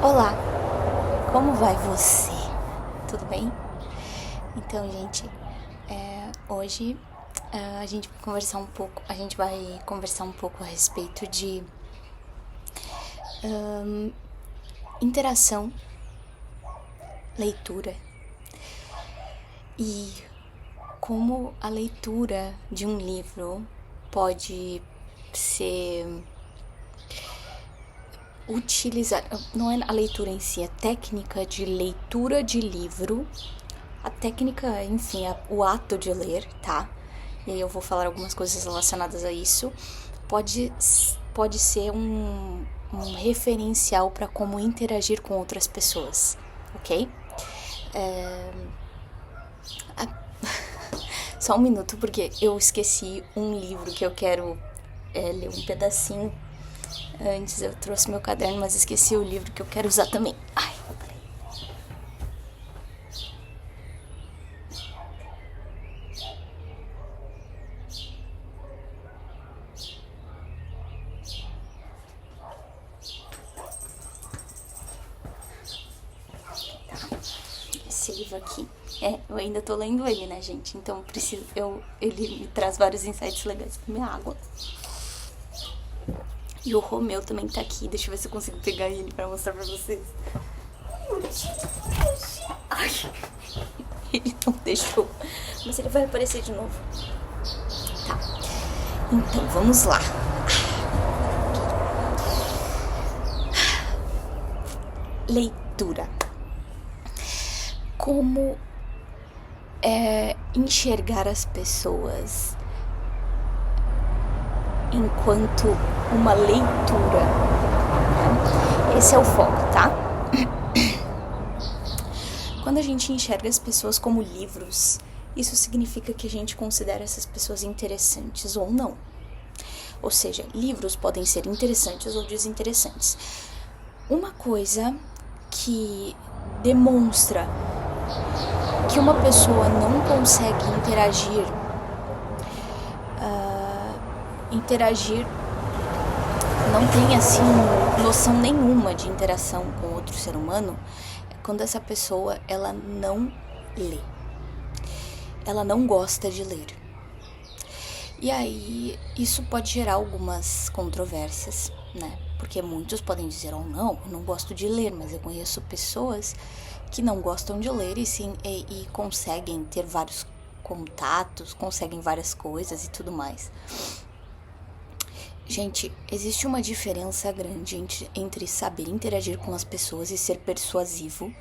Olá, como vai você? Tudo bem? Então, gente, hoje a gente vai conversar um pouco a respeito de interação, leitura e como a leitura de um livro pode ser utilizar, não é a leitura em si, a técnica de leitura de livro, a técnica, enfim, o ato de ler, tá? E aí eu vou falar algumas coisas relacionadas a isso. Pode ser um referencial para como interagir com outras pessoas, ok? Só um minuto, porque eu esqueci um livro que eu quero ler um pedacinho. Antes eu trouxe meu caderno, mas esqueci o livro que eu quero usar também. Ai, peraí. Tá. Esse livro aqui, eu ainda tô lendo ele, né, gente? Então ele me traz vários insights legais pra minha água. E o Romeu também tá aqui. Deixa eu ver se eu consigo pegar ele pra mostrar pra vocês. Ai, ele não deixou. Mas ele vai aparecer de novo. Tá. Então, vamos lá. Leitura. Como enxergar as pessoas enquanto uma leitura. Esse é o foco, tá? Quando a gente enxerga as pessoas como livros, isso significa que a gente considera essas pessoas interessantes ou não. Ou seja, livros podem ser interessantes ou desinteressantes. Uma coisa que demonstra que uma pessoa não consegue interagir, não tem assim noção nenhuma de interação com outro ser humano, é quando essa pessoa ela não lê, ela não gosta de ler. E aí isso pode gerar algumas controvérsias, né? Porque muitos podem dizer, oh não, eu não gosto de ler, mas eu conheço pessoas que não gostam de ler e conseguem ter vários contatos, conseguem várias coisas e tudo mais. Gente, existe uma diferença grande entre saber interagir com as pessoas e ser persuasivo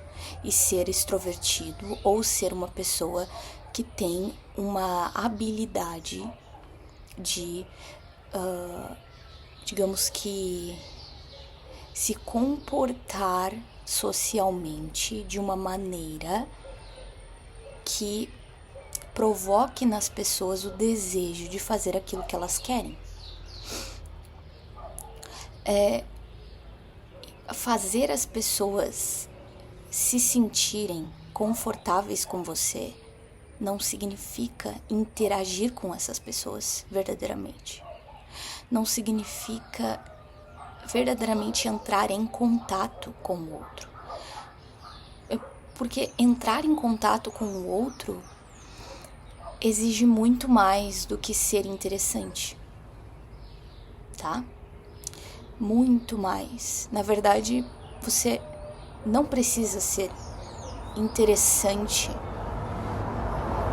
e ser extrovertido ou ser uma pessoa que tem uma habilidade de, digamos que, se comportar socialmente de uma maneira que provoque nas pessoas o desejo de fazer aquilo que elas querem. Fazer as pessoas se sentirem confortáveis com você não significa interagir com essas pessoas verdadeiramente. Não significa verdadeiramente entrar em contato com o outro. Porque entrar em contato com o outro exige muito mais do que ser interessante, tá? Muito mais. Na verdade, você não precisa ser interessante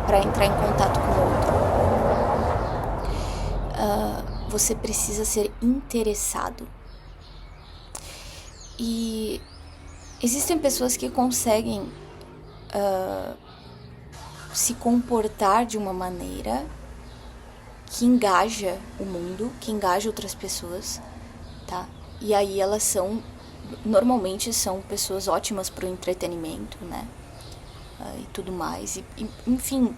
para entrar em contato com o outro. Você precisa ser interessado. E existem pessoas que conseguem se comportar de uma maneira que engaja o mundo, que engaja outras pessoas, tá? E aí elas normalmente são pessoas ótimas para o entretenimento, né? E tudo mais. Enfim,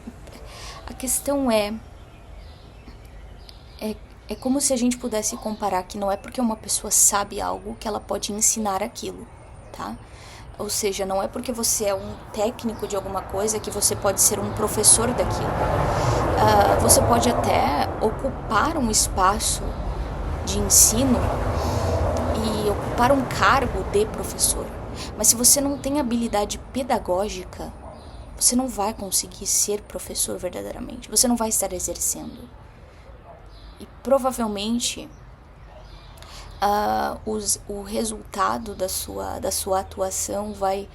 a questão é como se a gente pudesse comparar que não é porque uma pessoa sabe algo que ela pode ensinar aquilo, tá? Ou seja, não é porque você é um técnico de alguma coisa que você pode ser um professor daquilo. Você pode até ocupar um espaço de ensino e ocupar um cargo de professor, Mas se você não tem habilidade pedagógica, você não vai conseguir ser professor verdadeiramente. Você não vai estar exercendo. E provavelmente o resultado da sua atuação vai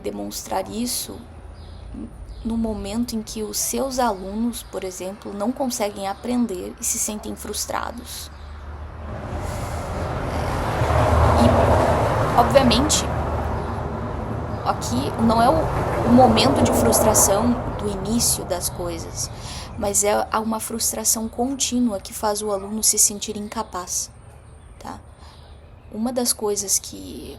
demonstrar isso no momento em que os seus alunos, por exemplo, não conseguem aprender e se sentem frustrados. E, obviamente, aqui não é o momento de frustração do início das coisas, mas é uma frustração contínua que faz o aluno se sentir incapaz, tá? Uma das coisas que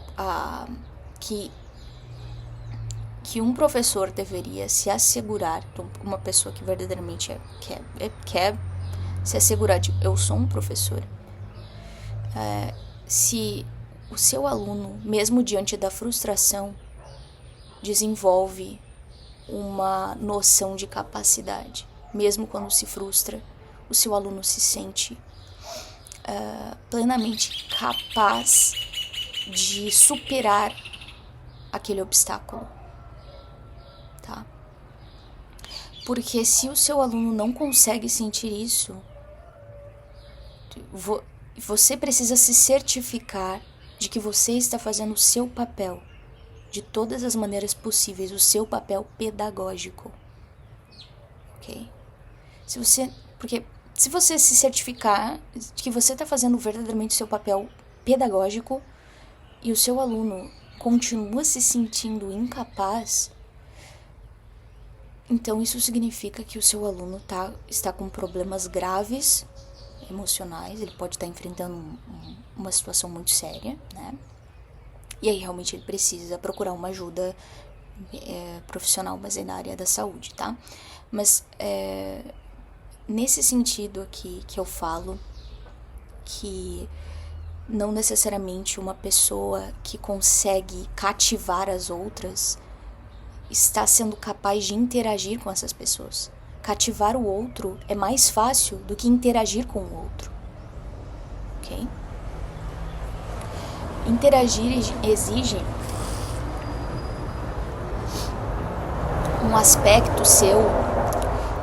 um professor deveria se assegurar, uma pessoa que verdadeiramente quer se assegurar de eu sou um professor, se o seu aluno, mesmo diante da frustração, desenvolve uma noção de capacidade. Mesmo quando se frustra, o seu aluno se sente plenamente capaz de superar aquele obstáculo, tá? Porque se o seu aluno não consegue sentir isso, você precisa se certificar de que você está fazendo o seu papel de todas as maneiras possíveis, o seu papel pedagógico, ok? Porque se você se certificar de que você está fazendo verdadeiramente o seu papel pedagógico e o seu aluno continua se sentindo incapaz, então isso significa que o seu aluno está com problemas graves emocionais, ele pode estar enfrentando uma situação muito séria, né? E aí realmente ele precisa procurar uma ajuda profissional, mas é na área da saúde, tá? Mas nesse sentido aqui que eu falo que não necessariamente uma pessoa que consegue cativar as outras está sendo capaz de interagir com essas pessoas. Cativar o outro é mais fácil do que interagir com o outro, ok? Interagir exige um aspecto seu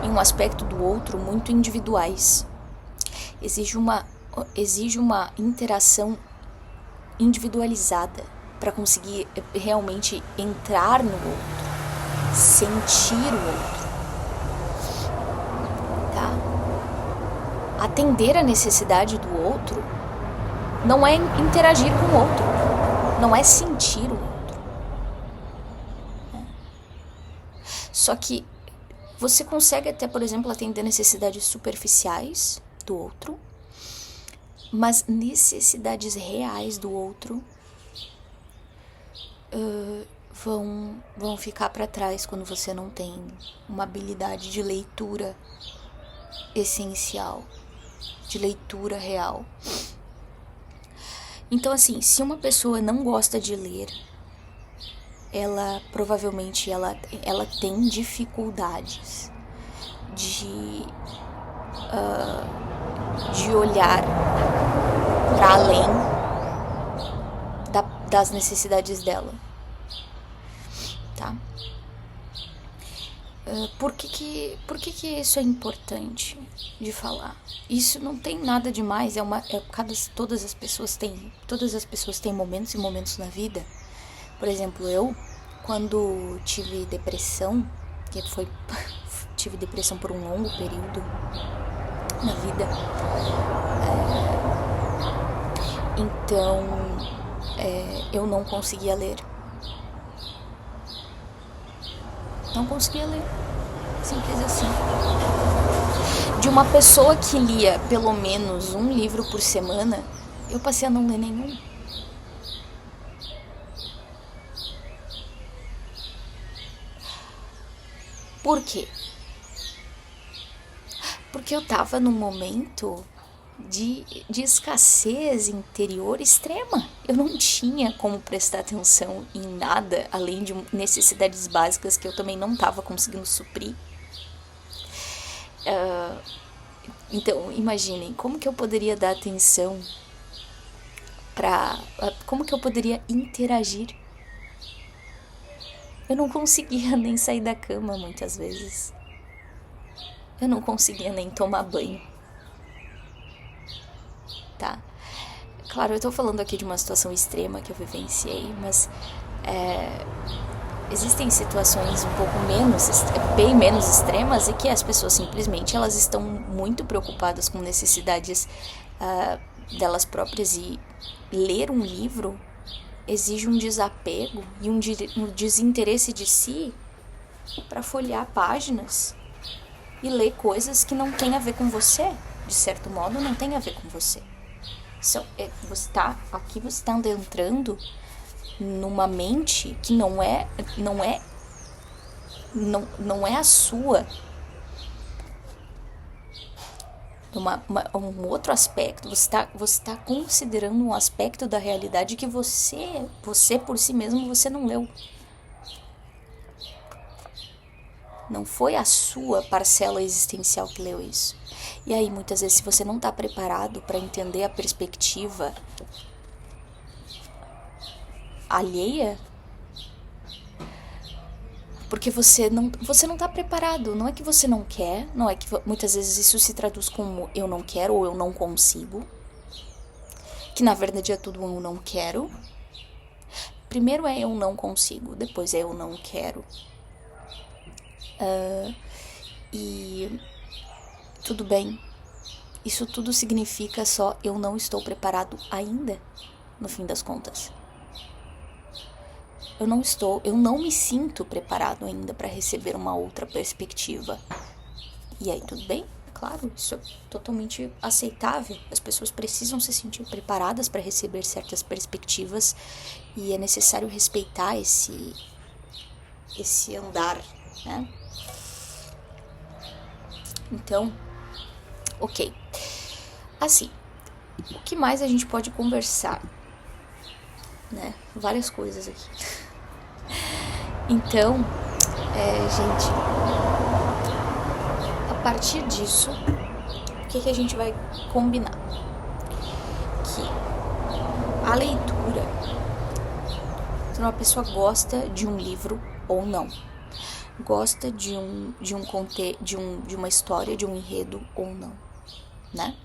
e um aspecto do outro muito individuais. Exige uma interação individualizada para conseguir realmente entrar no outro, sentir o outro, tá? Atender a necessidade do outro não é interagir com o outro, não é sentir o outro. Só que você consegue até, por exemplo, atender necessidades superficiais do outro, mas necessidades reais do outro vão ficar para trás quando você não tem uma habilidade de leitura essencial, de leitura real. Então, assim, se uma pessoa não gosta de ler, ela provavelmente ela tem dificuldades de olhar para além das necessidades dela, tá? Por que isso é importante de falar? Isso não tem nada demais, todas as pessoas têm momentos e momentos na vida. Por exemplo, eu, quando tive depressão, tive depressão por um longo período na vida, então eu não conseguia ler. Não conseguia ler, simples assim. De uma pessoa que lia pelo menos um livro por semana, eu passei a não ler nenhum. Por quê? Porque eu tava num momento de escassez interior extrema. Eu não tinha como prestar atenção em nada, além de necessidades básicas que eu também não estava conseguindo suprir. Então, imaginem, como que eu poderia dar atenção Como que eu poderia interagir? Eu não conseguia nem sair da cama muitas vezes. Eu não conseguia nem tomar banho. Tá? Claro, eu tô falando aqui de uma situação extrema que eu vivenciei, mas existem situações um pouco bem menos extremas, e que as pessoas simplesmente elas estão muito preocupadas com necessidades delas próprias, e ler um livro exige um desapego e um desinteresse de si para folhear páginas e ler coisas que não tem a ver com você, de certo modo não tem a ver com você. Aqui você está adentrando numa mente que não é a sua. Um outro aspecto, você tá considerando um aspecto da realidade que você por si mesmo, você não leu. Não foi a sua parcela existencial que leu isso. E aí, muitas vezes, se você não está preparado para entender a perspectiva alheia, porque você não está preparado. Não é que você não quer, não é que muitas vezes isso se traduz como eu não quero ou eu não consigo, que na verdade é tudo eu não quero. Primeiro é eu não consigo, depois é eu não quero. E tudo bem, isso tudo significa só eu não estou preparado ainda, no fim das contas. Eu não me sinto preparado ainda para receber uma outra perspectiva. E aí, tudo bem? Claro, isso é totalmente aceitável. As pessoas precisam se sentir preparadas para receber certas perspectivas, e é necessário respeitar esse andar, né? Então, ok. Assim, o que mais a gente pode conversar? Né? Várias coisas aqui. Então, gente, a partir disso, o que a gente vai combinar? Que a leitura, se uma pessoa gosta de um livro ou não, gosta de uma história, de um enredo ou não, né?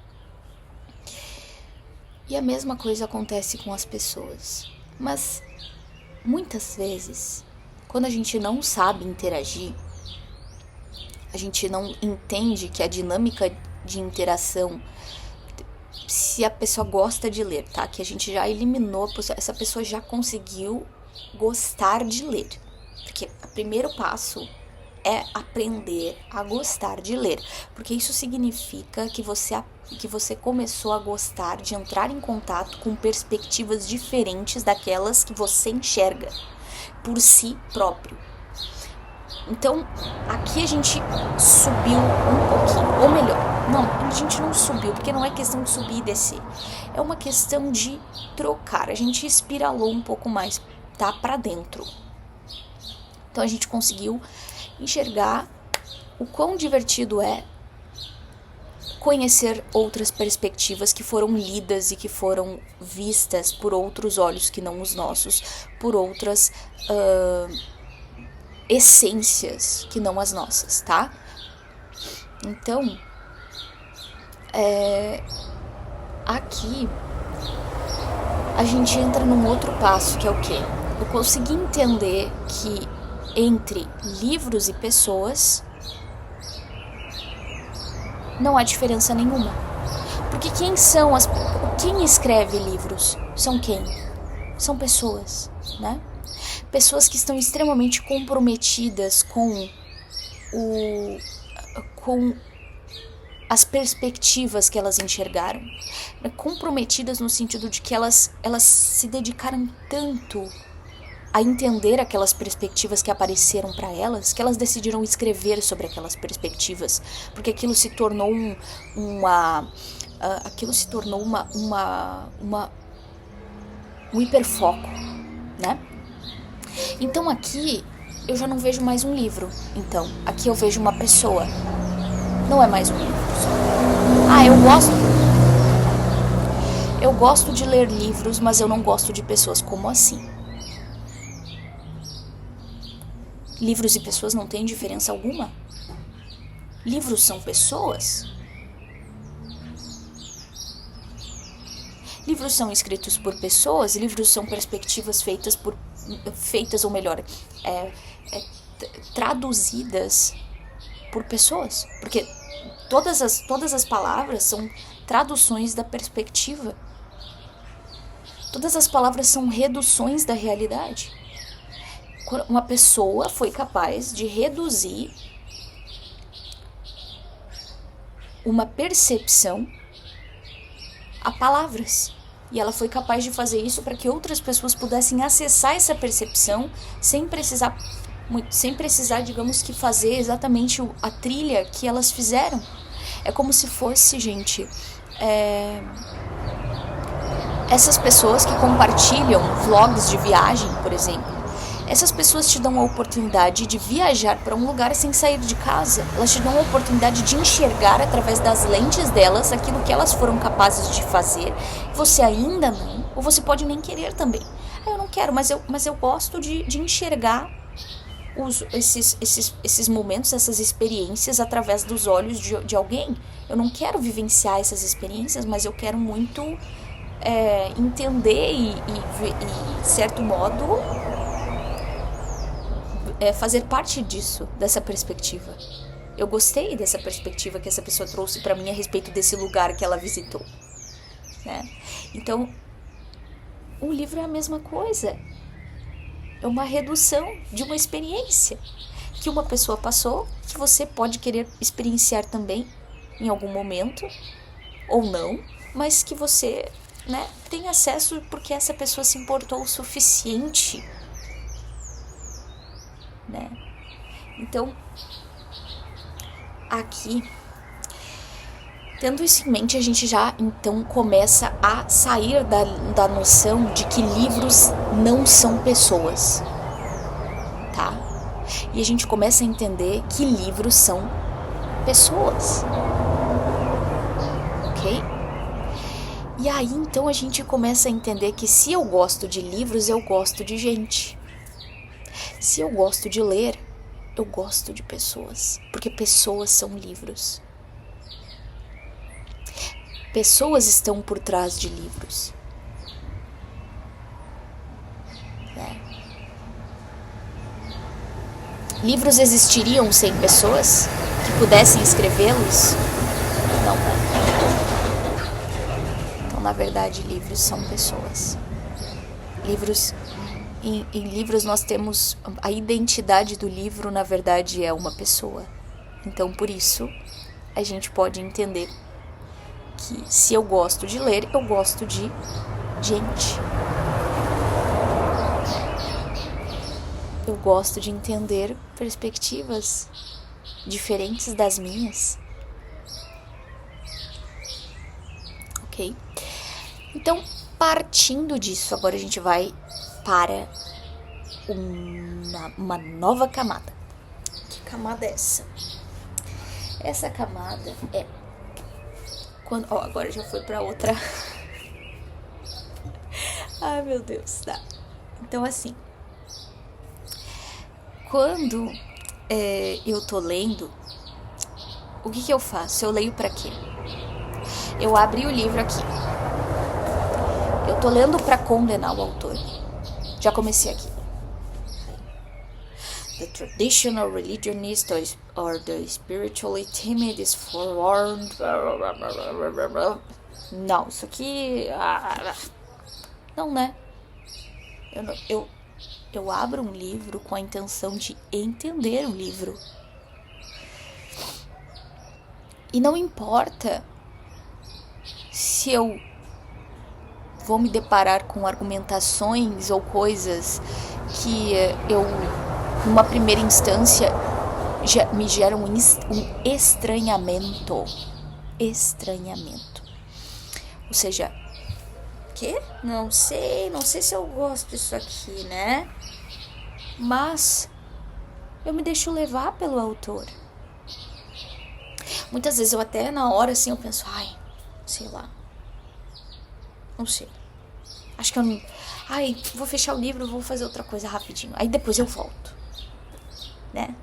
E a mesma coisa acontece com as pessoas. Mas muitas vezes, quando a gente não sabe interagir, a gente não entende que a dinâmica de interação, se a pessoa gosta de ler, tá? Que a gente já eliminou, essa pessoa já conseguiu gostar de ler. Porque o primeiro passo é aprender a gostar de ler, porque isso significa que você começou a gostar de entrar em contato com perspectivas diferentes daquelas que você enxerga por si próprio. Então, aqui a gente subiu um pouquinho, ou melhor, não, a gente não subiu, porque não é questão de subir e descer, é uma questão de trocar, a gente espiralou um pouco mais, tá, pra dentro. Então a gente conseguiu enxergar o quão divertido é conhecer outras perspectivas que foram lidas e que foram vistas por outros olhos que não os nossos, por outras essências que não as nossas, tá? Então, aqui a gente entra num outro passo, que é o quê? Eu consegui entender que entre livros e pessoas não há diferença nenhuma. Porque quem escreve livros? São quem? São pessoas, né? Pessoas que estão extremamente comprometidas com as perspectivas que elas enxergaram. Comprometidas no sentido de que elas se dedicaram tanto a entender aquelas perspectivas que apareceram para elas, que elas decidiram escrever sobre aquelas perspectivas, porque aquilo se tornou um hiperfoco, né? Então aqui eu já não vejo mais um livro, então aqui eu vejo uma pessoa, não é mais um livro só. Eu Eu gosto de ler livros, mas eu não gosto de pessoas. Como assim? Livros e pessoas não têm diferença alguma? Livros são pessoas? Livros são escritos por pessoas, livros são perspectivas feitas ou melhor, traduzidas por pessoas. Porque todas as palavras são traduções da perspectiva. Todas as palavras são reduções da realidade. Uma pessoa foi capaz de reduzir uma percepção a palavras. E ela foi capaz de fazer isso para que outras pessoas pudessem acessar essa percepção sem precisar, digamos que, fazer exatamente a trilha que elas fizeram. É como se fosse, gente, essas pessoas que compartilham vlogs de viagem, por exemplo. Essas pessoas te dão a oportunidade de viajar para um lugar sem sair de casa. Elas te dão a oportunidade de enxergar através das lentes delas aquilo que elas foram capazes de fazer. Você ainda não, ou você pode nem querer também. Eu não quero, mas eu gosto de enxergar esses momentos, essas experiências através dos olhos de alguém. Eu não quero vivenciar essas experiências, mas eu quero muito entender e, de certo modo, fazer parte disso, dessa perspectiva. Eu gostei dessa perspectiva que essa pessoa trouxe para mim a respeito desse lugar que ela visitou, né? Então, um livro é a mesma coisa. É uma redução de uma experiência que uma pessoa passou, que você pode querer experienciar também em algum momento, ou não, mas que você, né, tem acesso porque essa pessoa se importou o suficiente, né? Então, aqui, tendo isso em mente, a gente já então começa a sair da noção de que livros não são pessoas, tá? E a gente começa a entender que livros são pessoas, ok? E aí então a gente começa a entender que se eu gosto de livros, eu gosto de gente. Se eu gosto de ler, eu gosto de pessoas, porque pessoas são livros. Pessoas estão por trás de livros. Livros existiriam sem pessoas que pudessem escrevê-los? Não. Então, na verdade, livros são pessoas. Em livros nós temos a identidade do livro, na verdade, é uma pessoa. Então, por isso, a gente pode entender que se eu gosto de ler, eu gosto de gente. Eu gosto de entender perspectivas diferentes das minhas. Ok? Então, partindo disso, agora a gente vai para uma nova camada. Que camada é essa? Essa camada é quando, agora já foi para outra. Ai, meu Deus, tá. Então, assim, quando eu tô lendo, o que eu faço? Eu leio para quê? Eu abri o livro aqui. Eu tô lendo para condenar o autor. Já comecei aqui. The traditional religionist or the spiritually timid is forewarned. Não, isso aqui... Não, né? Eu abro um livro com a intenção de entender o livro. E não importa se eu vou me deparar com argumentações ou coisas que eu, numa primeira instância, me geram um estranhamento. Estranhamento. Ou seja, quê? Não sei se eu gosto disso aqui, né? Mas eu me deixo levar pelo autor. Muitas vezes eu até na hora assim eu penso, ai, sei lá. Não sei. Acho que eu não... Ai, vou fechar o livro, vou fazer outra coisa rapidinho. Aí depois eu volto. Né?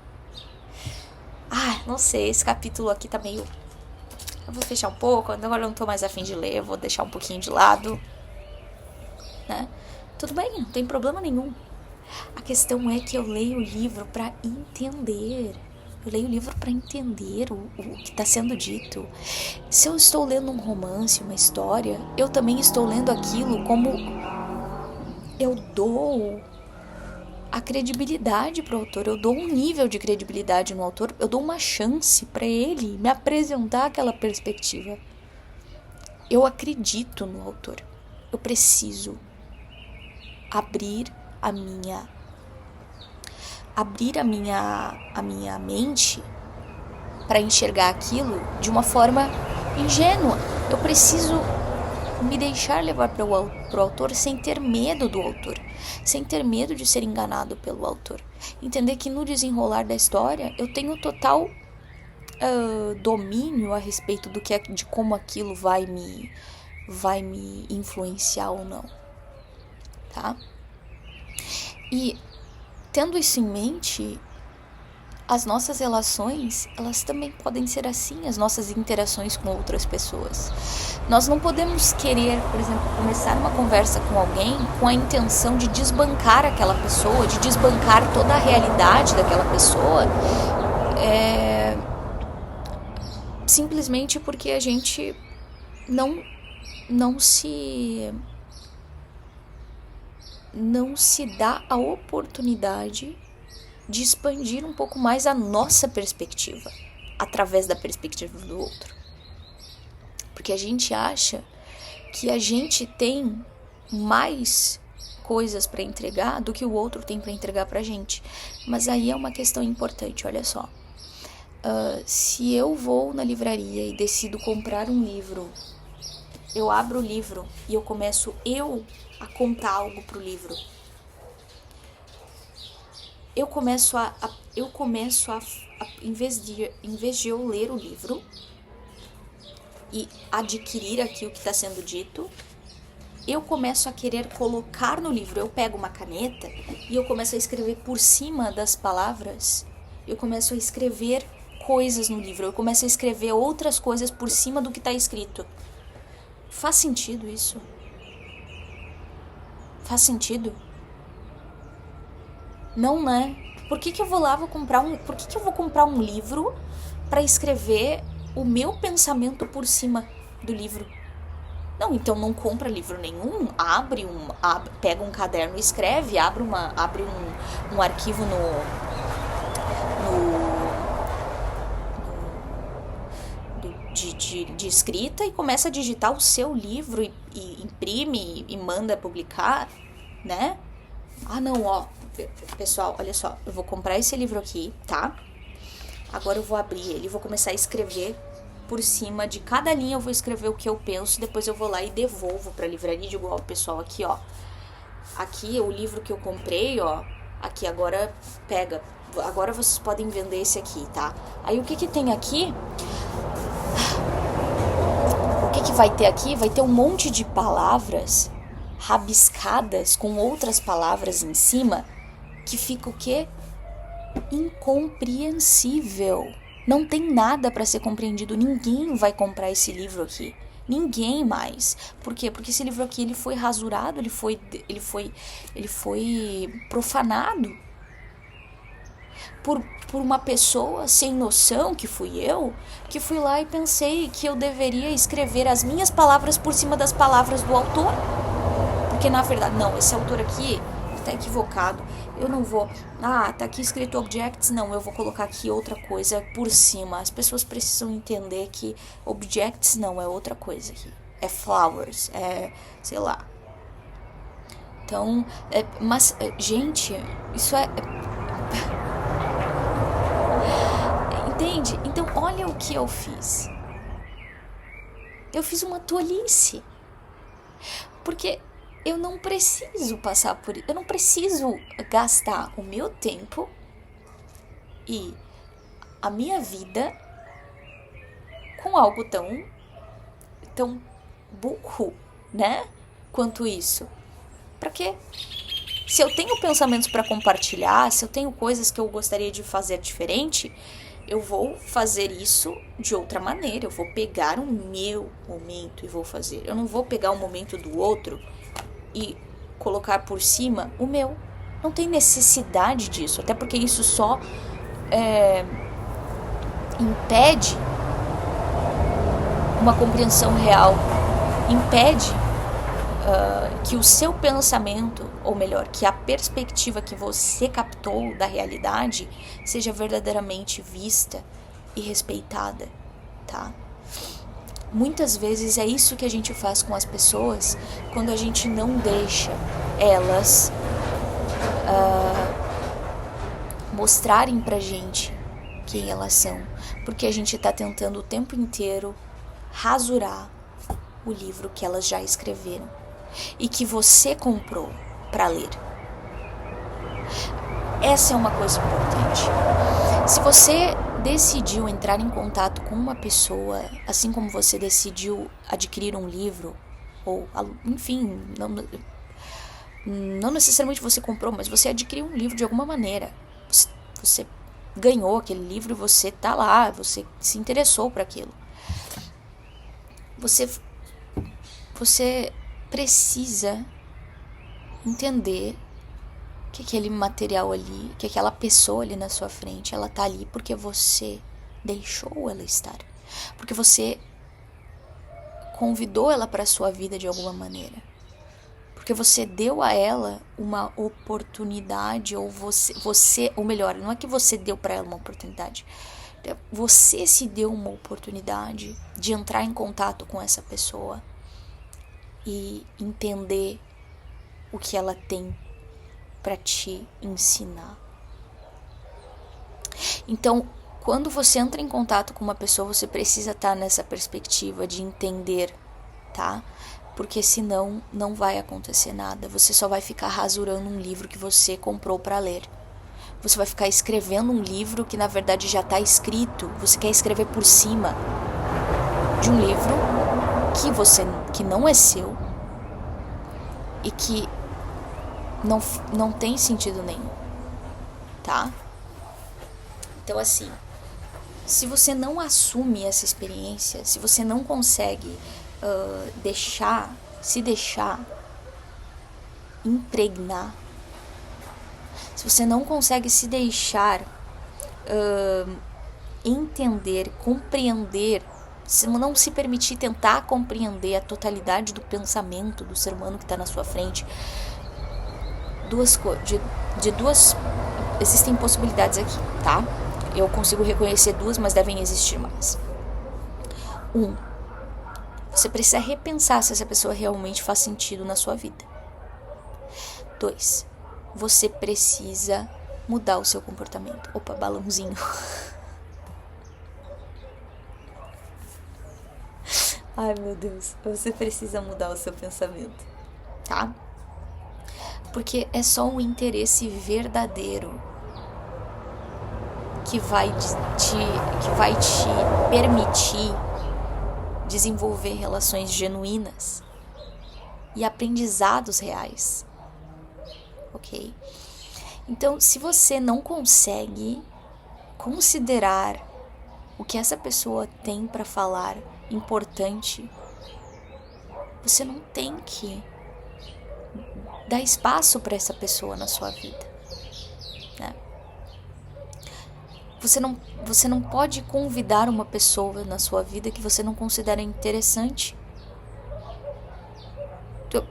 Ah, não sei, esse capítulo aqui tá meio... Eu vou fechar um pouco, agora eu não tô mais afim de ler, eu vou deixar um pouquinho de lado. Né? Tudo bem, não tem problema nenhum. A questão é que eu leio o livro pra entender. Eu leio o livro para entender o que está sendo dito. Se eu estou lendo um romance, uma história, eu também estou lendo aquilo como eu dou a credibilidade para o autor, eu dou um nível de credibilidade no autor, eu dou uma chance para ele me apresentar aquela perspectiva. Eu acredito no autor. Eu preciso abrir a minha mente para enxergar aquilo de uma forma ingênua. Eu preciso me deixar levar pro autor sem ter medo do autor, sem ter medo de ser enganado pelo autor. Entender que no desenrolar da história eu tenho total domínio a respeito de como aquilo vai me influenciar ou não, tá? E tendo isso em mente, as nossas relações, elas também podem ser assim, as nossas interações com outras pessoas. Nós não podemos querer, por exemplo, começar uma conversa com alguém com a intenção de desbancar aquela pessoa, de desbancar toda a realidade daquela pessoa, simplesmente porque a gente não se dá a oportunidade de expandir um pouco mais a nossa perspectiva através da perspectiva do outro. Porque a gente acha que a gente tem mais coisas para entregar do que o outro tem para entregar pra gente. Mas aí é uma questão importante, olha só. Se eu vou na livraria e decido comprar um livro, eu abro o livro e eu começo a contar algo pro livro. Eu começo a em vez de eu ler o livro e adquirir aqui o que está sendo dito, eu começo a querer colocar no livro. Eu pego uma caneta e eu começo a escrever por cima das palavras. Eu começo a escrever coisas no livro. Eu começo a escrever outras coisas por cima do que está escrito. Faz sentido isso? Faz sentido? Não, né? Por que eu vou lá por que eu vou comprar um livro para escrever o meu pensamento por cima do livro? Não, então não compra livro nenhum, pega um caderno e escreve, abre um arquivo de escrita e começa a digitar o seu livro e imprime e manda publicar, né? Ah, não, ó, pessoal, olha só, eu vou comprar esse livro aqui, tá? Agora eu vou abrir ele, vou começar a escrever por cima de cada linha, eu vou escrever o que eu penso, depois eu vou lá e devolvo pra livraria e digo, ó, pessoal, aqui, ó, aqui o livro que eu comprei, ó, aqui, agora pega, agora vocês podem vender esse aqui, tá? Aí o que tem aqui? O que vai ter aqui? Vai ter um monte de palavras rabiscadas com outras palavras em cima que fica o quê? Incompreensível. Não tem nada para ser compreendido. Ninguém vai comprar esse livro aqui. Ninguém mais. Por quê? Porque esse livro aqui ele foi rasurado, ele foi profanado por uma pessoa sem noção, que fui eu, que fui lá e pensei que eu deveria escrever as minhas palavras por cima das palavras do autor. Porque na verdade, não, esse autor aqui tá equivocado. Eu não vou... Ah, tá aqui escrito objects. Não, eu vou colocar aqui outra coisa por cima. As pessoas precisam entender que objects não é outra coisa aqui. É flowers, é... sei lá. Então, mas, gente, isso é... Entende? Então, olha o que eu fiz. Eu fiz uma tolice. Porque eu não preciso passar por isso. Eu não preciso gastar o meu tempo e a minha vida com algo tão burro, né? quanto isso? Pra quê? Se eu tenho pensamentos para compartilhar, se eu tenho coisas que eu gostaria de fazer diferente, eu vou fazer isso de outra maneira. Eu vou pegar o meu momento e vou fazer. Eu não vou pegar o momento do outro e colocar por cima o meu. Não tem necessidade disso, até porque isso só impede uma compreensão real, impede que o seu pensamento, ou melhor, que a perspectiva que você captou da realidade seja verdadeiramente vista e respeitada, tá? Muitas vezes é isso que a gente faz com as pessoas quando a gente não deixa elas mostrarem pra gente quem elas são, porque a gente tá tentando o tempo inteiro rasurar o livro que elas já escreveram e que você comprou para ler. Essa é uma coisa importante. Se você decidiu entrar em contato com uma pessoa, assim como você decidiu adquirir um livro, ou enfim, não necessariamente você comprou, mas você adquiriu um livro de alguma maneira. Você ganhou aquele livro e você tá lá, você se interessou por aquilo. Você precisa entender que aquele material ali, que aquela pessoa ali na sua frente, ela tá ali porque você deixou ela estar. Porque você convidou ela para sua vida de alguma maneira. Porque você deu a ela uma oportunidade, ou ou melhor, não é que você deu para ela uma oportunidade. Você se deu uma oportunidade de entrar em contato com essa pessoa e entender o que ela tem para te ensinar. Então, quando você entra em contato com uma pessoa, você precisa estar nessa perspectiva de entender, tá? Porque senão não vai acontecer nada. Você só vai ficar rasurando um livro que você comprou para ler. Você vai ficar escrevendo um livro que na verdade já está escrito. Você quer escrever por cima de um livro que não é seu e que não tem sentido nenhum, tá? Então assim, se você não assume essa experiência, se você não consegue se deixar impregnar, se você não consegue se deixar entender, compreender, se não se permitir tentar compreender a totalidade do pensamento do ser humano que está na sua frente, existem possibilidades aqui, tá? Eu consigo reconhecer duas, mas devem existir mais. Você precisa repensar se essa pessoa realmente faz sentido na sua vida. 2, você precisa mudar o seu comportamento. Opa, balãozinho. Ai, meu Deus. Você precisa mudar o seu pensamento, tá? Porque é só um interesse verdadeiro que vai te permitir desenvolver relações genuínas e aprendizados reais, ok? Então, se você não consegue considerar o que essa pessoa tem para falar importante, você não tem que dar espaço para essa pessoa na sua vida, né? Você não pode convidar uma pessoa na sua vida que você não considera interessante.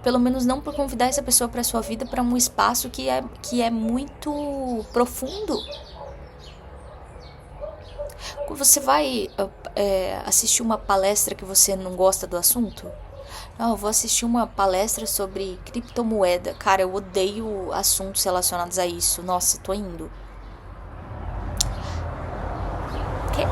Pelo menos não por convidar essa pessoa para sua vida para um espaço que é muito profundo. Você vai assistir uma palestra que você não gosta do assunto? Não, eu vou assistir uma palestra sobre criptomoeda. Cara, eu odeio assuntos relacionados a isso. Nossa, tô indo. Quê?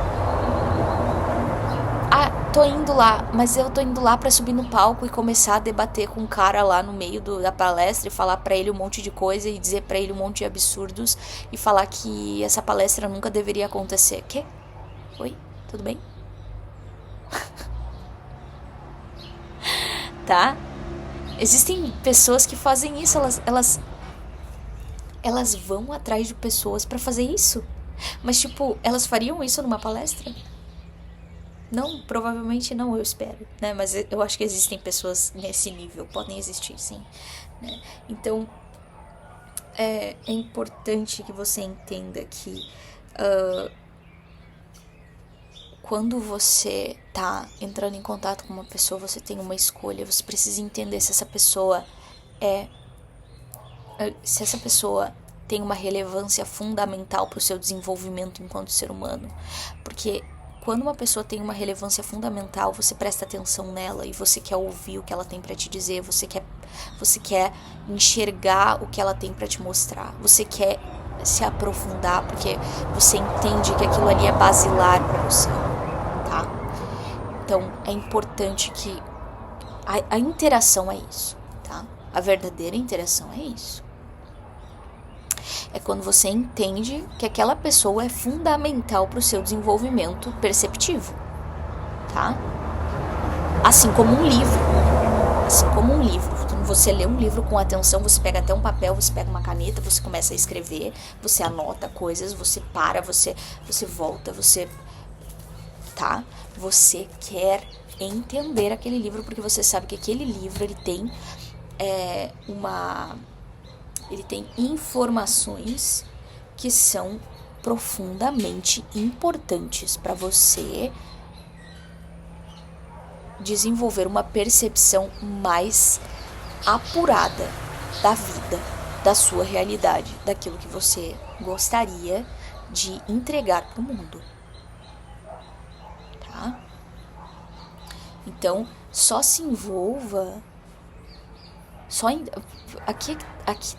Ah, tô indo lá, mas eu tô indo lá pra subir no palco e começar a debater com um cara lá no meio da palestra e falar pra ele um monte de coisa e dizer pra ele um monte de absurdos e falar que essa palestra nunca deveria acontecer. Quê? Oi? Tudo bem? Tá? Existem pessoas que fazem isso, elas vão atrás de pessoas pra fazer isso. Mas, tipo, elas fariam isso numa palestra? Não, provavelmente não, eu espero, né? Mas eu acho que existem pessoas nesse nível, podem existir, sim, né? Então, é importante que você entenda que quando você tá entrando em contato com uma pessoa, você tem uma escolha, você precisa entender se essa pessoa se essa pessoa tem uma relevância fundamental para o seu desenvolvimento enquanto ser humano. Porque quando uma pessoa tem uma relevância fundamental, você presta atenção nela e você quer ouvir o que ela tem para te dizer, você quer enxergar o que ela tem para te mostrar, você quer se aprofundar porque você entende que aquilo ali é basilar para você, tá? Então é importante que a interação é isso, tá? A verdadeira interação é isso. É quando você entende que aquela pessoa é fundamental para o seu desenvolvimento perceptivo, tá? Assim como um livro. Assim como um livro. Quando você lê um livro com atenção, você pega até um papel, você pega uma caneta, você começa a escrever, você anota coisas, você para, você volta, tá? Você quer entender aquele livro porque você sabe que aquele livro ele tem ele tem informações que são profundamente importantes para você desenvolver uma percepção mais apurada da vida, da sua realidade, daquilo que você gostaria de entregar para o mundo, tá? Então, só se envolva. Aqui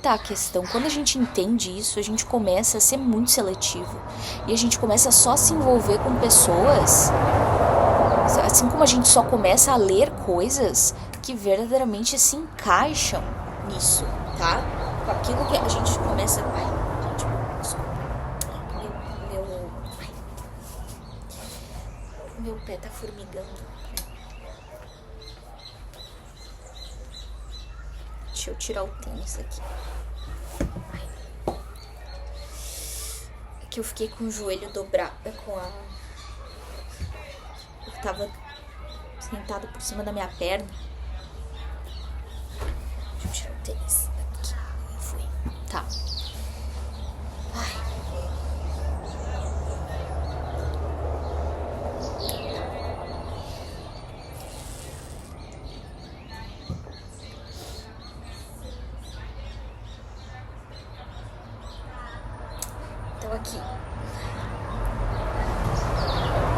tá a questão. Quando a gente entende isso, a gente começa a ser muito seletivo. E a gente começa só a se envolver com pessoas, assim como a gente só começa a ler coisas que verdadeiramente se encaixam nisso, tá? Com aquilo que a gente começa... Ai, gente, desculpa. Meu pé tá formigando. Deixa eu tirar o tênis aqui. É que eu fiquei com o joelho dobrado, eu tava sentado por cima da minha perna. Deixa eu tirar o tênis aqui. Fui. Tá. Ai. Então aqui.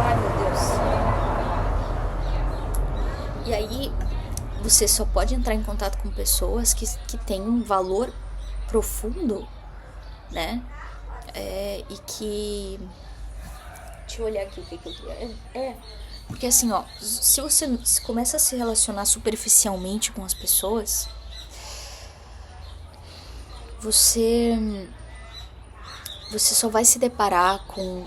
Ai, meu Deus. E aí, você só pode entrar em contato com pessoas que têm um valor profundo, né? E que... Deixa eu olhar aqui o que eu queria. Porque assim, ó, se você começa a se relacionar superficialmente com as pessoas, você só vai se deparar com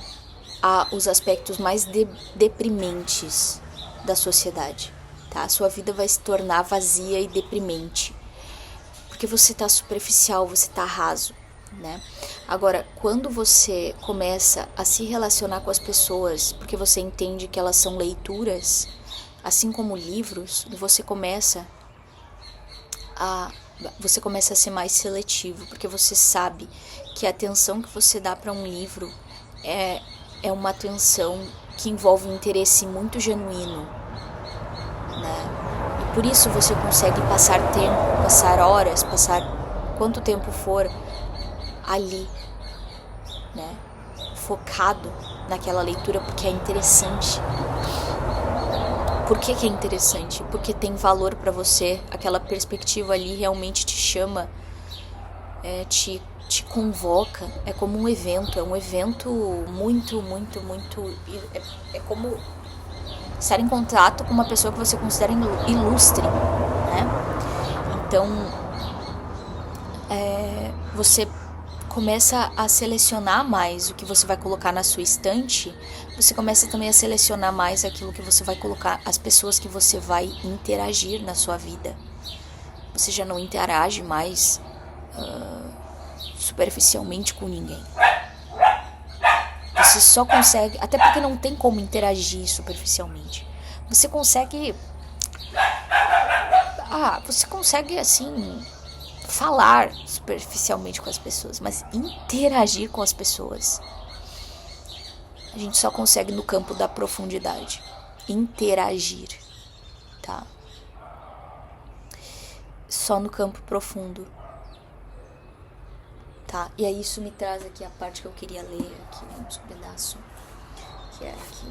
os aspectos mais deprimentes da sociedade, tá? A sua vida vai se tornar vazia e deprimente, porque você tá superficial, você tá raso, né? Agora, quando você começa a se relacionar com as pessoas, porque você entende que elas são leituras, assim como livros, você começa a ser mais seletivo, porque você sabe que a atenção que você dá para um livro é uma atenção que envolve um interesse muito genuíno, né? E por isso você consegue passar tempo, passar horas, passar quanto tempo for ali, né? Focado naquela leitura porque é interessante. Por que é interessante? Porque tem valor para você, aquela perspectiva ali realmente te chama, te convoca, é como um evento, é um evento muito, muito, muito... É como estar em contato com uma pessoa que você considera ilustre, né? Então, você começa a selecionar mais o que você vai colocar na sua estante, você começa também a selecionar mais aquilo que você vai colocar, as pessoas que você vai interagir na sua vida, você já não interage mais superficialmente com ninguém. Você só consegue, até porque não tem como interagir superficialmente. Você consegue assim falar superficialmente com as pessoas, mas interagir com as pessoas a gente só consegue no campo da profundidade. Interagir, tá? Só no campo profundo, tá? E aí isso me traz aqui a parte que eu queria ler aqui, um pedaço, que é aqui.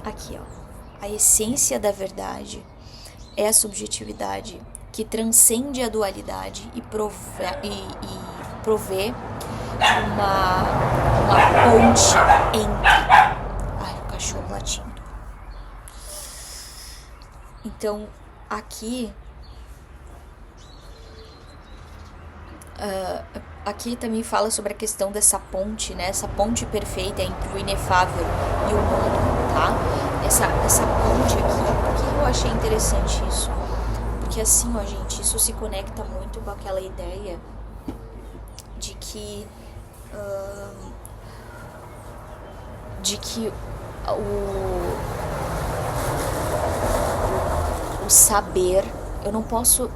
Aqui, ó. A essência da verdade é a subjetividade que transcende a dualidade e provê uma ponte entre... Ai, o cachorro latindo. Então, aqui... aqui também fala sobre a questão dessa ponte, né? Essa ponte perfeita entre o inefável e o mundo, tá? Essa ponte aqui, por que eu achei interessante isso? Porque assim, ó, gente, isso se conecta muito com aquela ideia de que o saber, eu não posso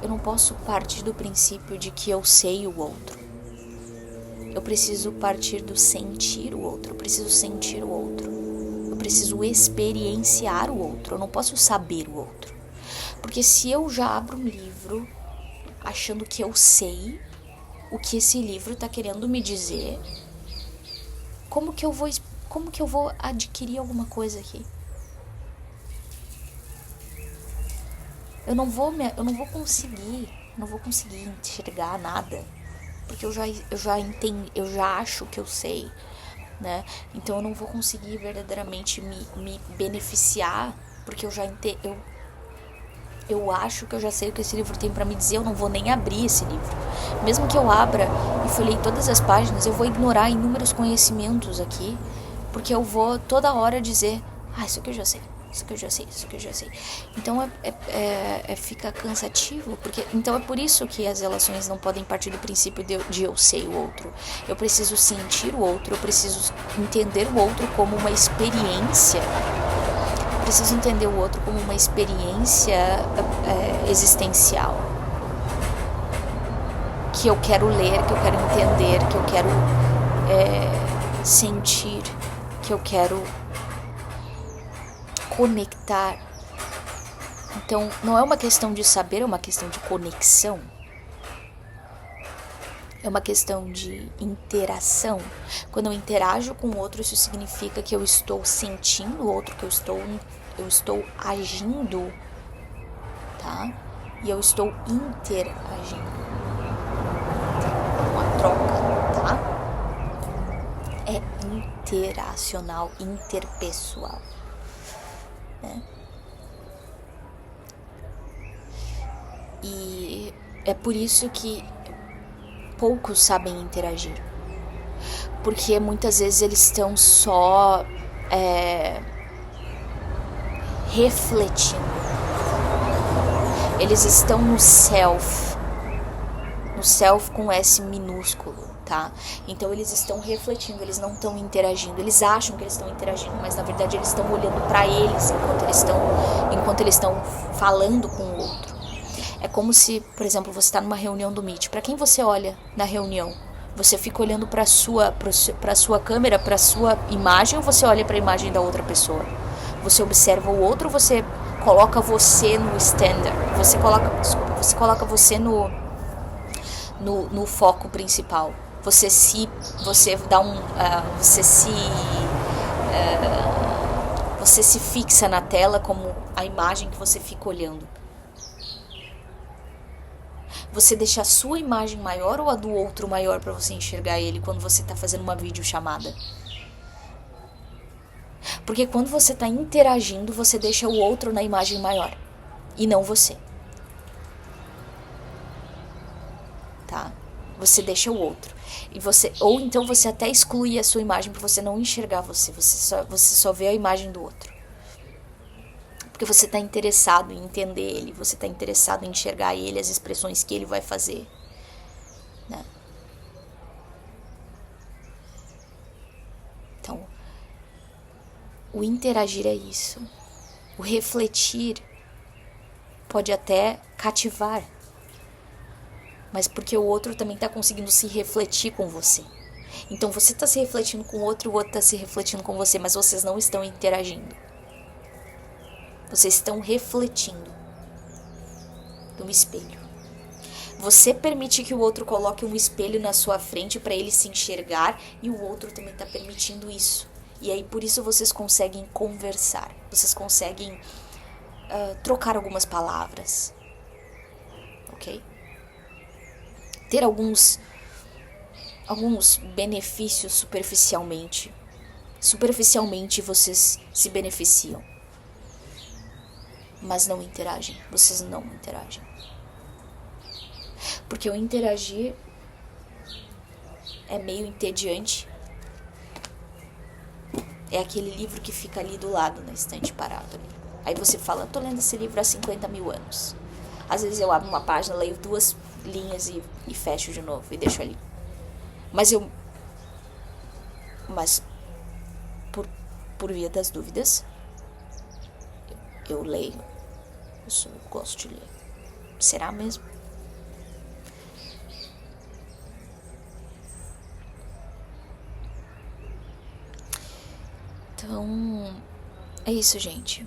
partir do princípio de que eu sei o outro. Eu preciso partir do sentir o outro, eu preciso sentir o outro. Eu preciso experienciar o outro, eu não posso saber o outro. Porque se eu já abro um livro achando que eu sei o que esse livro está querendo me dizer, como que eu vou adquirir alguma coisa aqui? Eu não vou conseguir enxergar nada, porque eu já acho que eu sei, né? Então eu não vou conseguir verdadeiramente me beneficiar, porque eu acho que eu já sei o que esse livro tem pra me dizer. Eu não vou nem abrir esse livro. Mesmo que eu abra e folhei todas as páginas, eu vou ignorar inúmeros conhecimentos aqui, porque eu vou toda hora dizer, isso aqui eu já sei, isso aqui eu já sei, isso aqui eu já sei. Então fica cansativo, porque então é por isso que as relações não podem partir do princípio de eu sei o outro. Eu preciso sentir o outro, eu preciso entender o outro como uma experiência. Eu preciso entender o outro como uma experiência existencial. Que eu quero ler, que eu quero entender, que eu quero sentir, que eu quero conectar. Então, não é uma questão de saber, é uma questão de conexão. É uma questão de interação. Quando eu interajo com o outro, isso significa que eu estou sentindo o outro, que eu estou agindo, tá? E eu estou interagindo. Uma troca, tá? É interacional, interpessoal, né? E é por isso que poucos sabem interagir, porque muitas vezes eles estão só refletindo, eles estão no self com S minúsculo, tá? Então eles estão refletindo, eles não estão interagindo, eles acham que eles estão interagindo, mas na verdade eles estão olhando para eles enquanto eles estão falando com o outro. É como se, por exemplo, você está numa reunião do Meet. Para quem você olha na reunião? Você fica olhando para sua câmera, para sua imagem, ou você olha para a imagem da outra pessoa? Você observa o outro, ou você coloca você no standard? Você coloca você no foco principal. Você se fixa na tela como a imagem que você fica olhando. Você deixa a sua imagem maior ou a do outro maior para você enxergar ele quando você está fazendo uma videochamada? Porque quando você está interagindo, você deixa o outro na imagem maior e não você. Tá? Você deixa o outro. Ou então você até exclui a sua imagem para você não enxergar você. Você só vê a imagem do outro. Porque você está interessado em entender ele. Você está interessado em enxergar ele, as expressões que ele vai fazer. Né? Então, o interagir é isso. O refletir pode até cativar. Mas porque o outro também está conseguindo se refletir com você. Então você está se refletindo com o outro está se refletindo com você, mas vocês não estão interagindo. Vocês estão refletindo no espelho. Você permite que o outro coloque um espelho na sua frente para ele se enxergar e o outro também está permitindo isso. E aí por isso vocês conseguem conversar, vocês conseguem trocar algumas palavras, ok? Ter alguns benefícios superficialmente. Superficialmente vocês se beneficiam. Mas não interagem. Vocês não interagem. Porque o interagir é meio entediante. É aquele livro que fica ali do lado, na estante parado ali. Aí você fala, tô lendo esse livro há 50 mil anos. Às vezes eu abro uma página, leio 2 linhas e fecho de novo e deixo ali. Mas por via das dúvidas, eu leio. Eu gosto de ler. Será mesmo? Então, é isso, gente.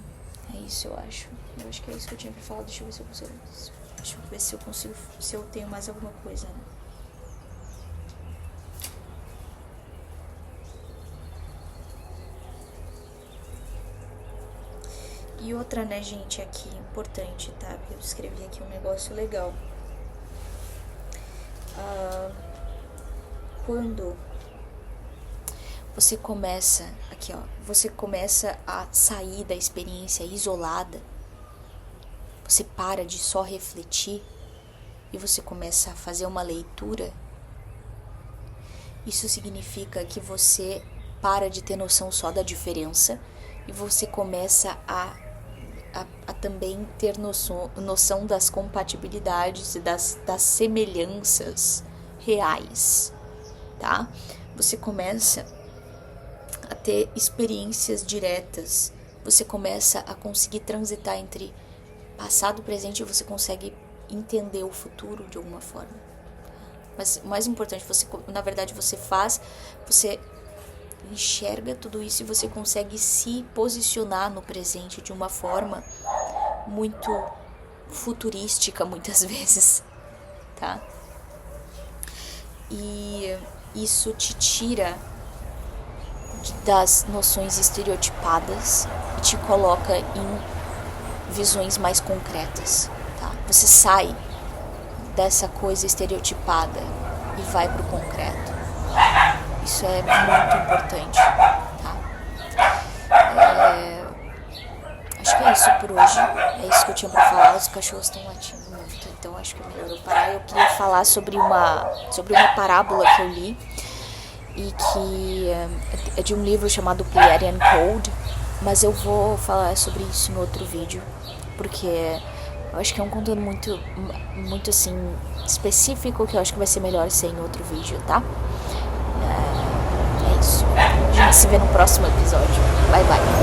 É isso, eu acho. Eu acho que é isso que eu tinha pra falar. Deixa eu ver se eu consigo. Deixa eu ver se eu consigo. Se eu tenho mais alguma coisa, né? E outra, né, gente, aqui, importante, tá? Eu escrevi aqui um negócio legal. Quando você começa, aqui ó, você começa a sair da experiência isolada, você para de só refletir e você começa a fazer uma leitura, isso significa que você para de ter noção só da diferença e você começa a também ter noção das compatibilidades e das semelhanças reais, tá? Você começa a ter experiências diretas, você começa a conseguir transitar entre passado e presente e você consegue entender o futuro de alguma forma. Mas o mais importante, na verdade você enxerga tudo isso e você consegue se posicionar no presente de uma forma muito futurística muitas vezes, tá? E isso te tira das noções estereotipadas e te coloca em visões mais concretas, tá? Você sai dessa coisa estereotipada e vai pro concreto. Isso é muito importante, tá? Acho que é isso por hoje. É isso que eu tinha pra falar. Os cachorros estão latindo muito, então acho que é melhor eu parar. Eu queria falar sobre uma parábola que eu li e que é de um livro chamado Pleiadian Code, mas eu vou falar sobre isso em outro vídeo, porque eu acho que é um conteúdo muito assim específico que eu acho que vai ser melhor ser em outro vídeo, tá? É isso. A gente se vê no próximo episódio. Bye, bye.